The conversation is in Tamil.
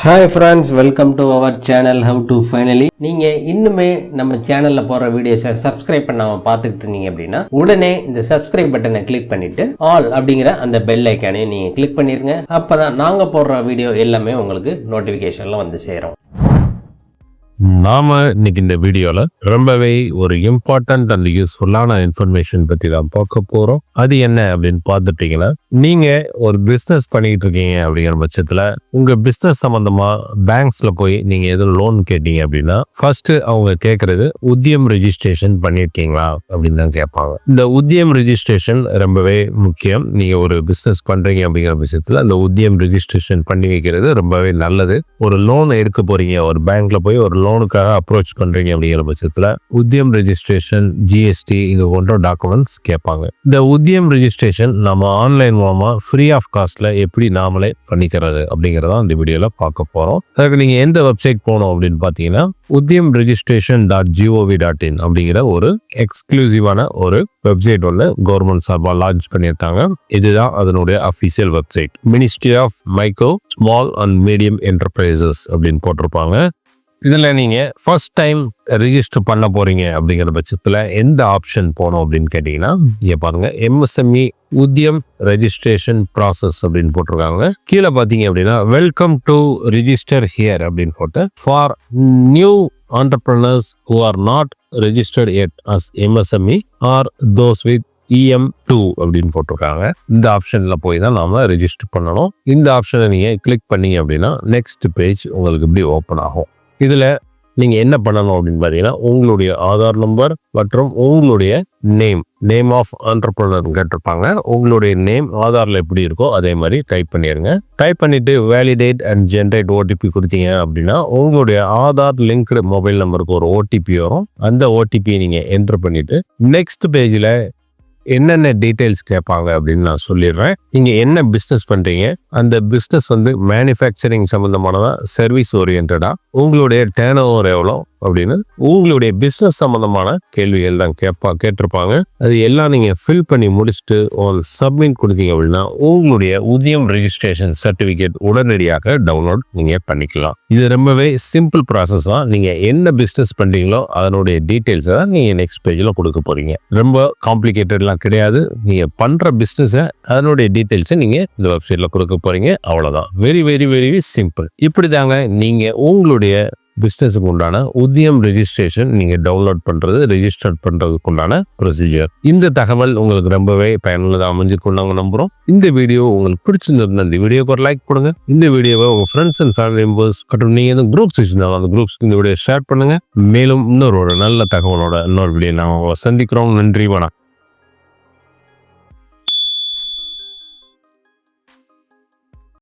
Hi friends, welcome to our channel HowToFinally. நீங்கள் இன்னுமே நம்ம சேனலில் போகிற வீடியோஸை சப்ஸ்கிரைப் பண்ணாமல் பார்த்துக்கிட்டு இருந்தீங்க அப்படின்னா உடனே இந்த சப்ஸ்கிரைப் பட்டனை கிளிக் பண்ணிவிட்டு ஆல் அப்படிங்கிற அந்த பெல் ஐக்கானையும் நீங்கள் கிளிக் பண்ணிடுங்க. அப்போ தான் நாங்கள் போடுற வீடியோ எல்லாமே உங்களுக்கு நோட்டிஃபிகேஷனில் வந்து சேரும். நாம இன்னைக்கு இந்த வீடியோல ரொம்பவே ஒரு இம்பார்ட்டன்ட் அண்ட் யூஸ்ஃபுல்லான இன்ஃபர்மேஷன் பத்தி தான் பார்க்க போறோம். அது என்ன அப்படின்னு பார்த்துட்டீங்கன்னா, நீங்க ஒரு பிசினஸ் பண்ணிட்டு இருக்கீங்க அப்படிங்கிற பட்சத்துல உங்க பிசினஸ் சம்பந்தமா பேங்க்ஸ்ல போய் நீங்க எதுவும் லோன் கேட்டீங்க அப்படின்னா ஃபர்ஸ்ட் அவங்க கேட்கறது உத்தியம் ரெஜிஸ்ட்ரேஷன் பண்ணிருக்கீங்களா அப்படின்னு தான் கேட்பாங்க. இந்த உத்தியம் ரெஜிஸ்ட்ரேஷன் ரொம்பவே முக்கியம். நீங்க ஒரு பிசினஸ் பண்றீங்க அப்படிங்கிற பட்சத்துல அந்த உத்தியம் ரெஜிஸ்ட்ரேஷன் பண்ணி வைக்கிறது ரொம்பவே நல்லது. ஒரு லோன் எடுக்க போறீங்க, ஒரு பேங்க்ல போய் ஒரு லோனுக்காக அப்ரோச் பண்றீங்க அப்படிங்கிற பட்சத்துல உத்தியம் ரெஜிஸ்ட்ரேஷன், ஜிஎஸ்டி இது போன்ற டாக்குமெண்ட்ஸ் கேட்பாங்க. இந்த உத்தியம் ரெஜிஸ்ட்ரேஷன் நம்ம ஆன்லைன் மூலமா ஃப்ரீ ஆஃப் காஸ்ட்ல எப்படி நாமளே பண்ணிக்கிறது அப்படிங்கறத இந்த வீடியோல பார்க்க போறோம். அதுக்கு நீங்க எந்த வெப்சைட் போகணும் அப்படின்னு பாத்தீங்கன்னா udyamregistration.gov.in அப்படிங்கிற ஒரு எக்ஸ்க்ளூசிவான ஒரு வெப்சைட் ஒன்று கவர்மெண்ட் சார்பாக லான்ச் பண்ணியிருக்காங்க. இதுதான் அதனுடைய official website. Ministry of micro, small and medium enterprises அப்படின்னு போட்டிருப்பாங்க. இதில் நீங்கள் ஃபர்ஸ்ட் டைம் ரிஜிஸ்டர் பண்ண போகிறீங்க அப்படிங்கிற பட்சத்தில் எந்த ஆப்ஷன் போகணும் அப்படின்னு கேட்டிங்கன்னா, இங்கே பாருங்கள், MSME உத்தியம் ரெஜிஸ்ட்ரேஷன் ப்ராசஸ் அப்படின்னு போட்டிருக்காங்க. கீழே பார்த்தீங்க அப்படின்னா வெல்கம் டு ரிஜிஸ்டர் ஹியர் அப்படின்னு போட்டு for new entrepreneurs who are not registered yet as MSME or those with EM2 அப்படின்னு போட்டிருக்காங்க. இந்த ஆப்ஷன்ல போய் தான் நாம ரெஜிஸ்டர் பண்ணணும். இந்த ஆப்ஷனை நீங்க கிளிக் பண்ணீங்க அப்படின்னா நெக்ஸ்ட் பேஜ் உங்களுக்கு இப்படி ஓப்பன் ஆகும். இதுல நீங்க என்ன பண்ணணும் அப்படின்னு பாத்தீங்கன்னா, உங்களுடைய ஆதார் நம்பர் மற்றும் உங்களுடைய நேம் ஆஃப் என்டர்பிரனர் கேட்டிருப்பாங்க. உங்களுடைய நேம் ஆதார்ல எப்படி இருக்கோ அதே மாதிரி டைப் பண்ணிடுங்க. டைப் பண்ணிட்டு வேலிடேட் அண்ட் ஜென்ரேட் ஓடிபி கொடுத்தீங்க அப்படின்னா உங்களுடைய ஆதார் லிங்க்டு மொபைல் நம்பருக்கு ஒரு ஓடிபி வரும். அந்த ஓடிபியை நீங்க என்டர் பண்ணிட்டு நெக்ஸ்ட் பேஜ்ல என்னென்ன டீட்டெயில்ஸ் கேட்பாங்க அப்படின்னு நான் சொல்லிடுறேன். நீங்க என்ன பிஸ்னஸ் பண்றீங்க, அந்த பிஸ்னஸ் மேனுஃபேக்சரிங் சம்பந்தமானதா, சர்வீஸ் ஓரியன்டா, உங்களுடைய டர்ன் ஓவர் எவ்வளோ அப்படின்னு உங்களுடைய பிஸ்னஸ் சம்பந்தமான கேள்விகள் தான் கேட்டிருப்பாங்க. அது எல்லாம் நீங்க ஃபில் பண்ணி முடிச்சுட்டு சப்மிட் கொடுத்தீங்க அப்படின்னா உங்களுடைய உத்தியம் ரெஜிஸ்ட்ரேஷன் சர்டிபிகேட் உடனடியாக டவுன்லோட் நீங்க பண்ணிக்கலாம். இது ரொம்பவே சிம்பிள் ப்ராசஸ் தான். நீங்க என்ன பிஸ்னஸ் பண்றீங்களோ அதனுடைய டீட்டெயில்ஸை தான் நீங்க நெக்ஸ்ட் பேஜ்ல கொடுக்க போறீங்க. ரொம்ப காம்ப்ளிகேட்டட்லாம் கிடையாது. நீங்க பண்ற பிஸ்னஸை அதனுடைய டீட்டெயில்ஸை நீங்க இந்த வெப்சைட்ல கொடுக்க போறீங்க. அவ்வளவுதான். Very very very simple. இப்படி தாங்க நீங்க உங்களுடைய பிசினஸுக்கு உண்டான உத்தியம் ரெஜிஸ்ட்ரேஷன் நீங்க டவுன்லோட் பண்றது, ரெஜிஸ்டர் பண்றதுக்கு உண்டான ப்ரொசீஜர். இந்த தகவல் உங்களுக்கு ரொம்பவே பயனுள்ளதாக அமைஞ்சிருக்கும் நம்புறோம். இந்த வீடியோ உங்களுக்கு பிடிச்சிருந்தா இந்த வீடியோக்கு ஒரு லைக் கொடுங்க. இந்த வீடியோவை உங்க ஃப்ரெண்ட்ஸ் அண்ட் ஃபேமிலி மெம்பர்ஸ் மற்றும் நீங்க எதுவும் குரூப்ஸ் வச்சிருந்தாலும் அந்த குரூப்ஸ்க்கு இந்த வீடியோ ஷேர் பண்ணுங்க. மேலும் இன்னொரு நல்ல தகவலோட இன்னொரு வீடியோ நாம சந்திக்கிறோம். நன்றி, வணக்கம்.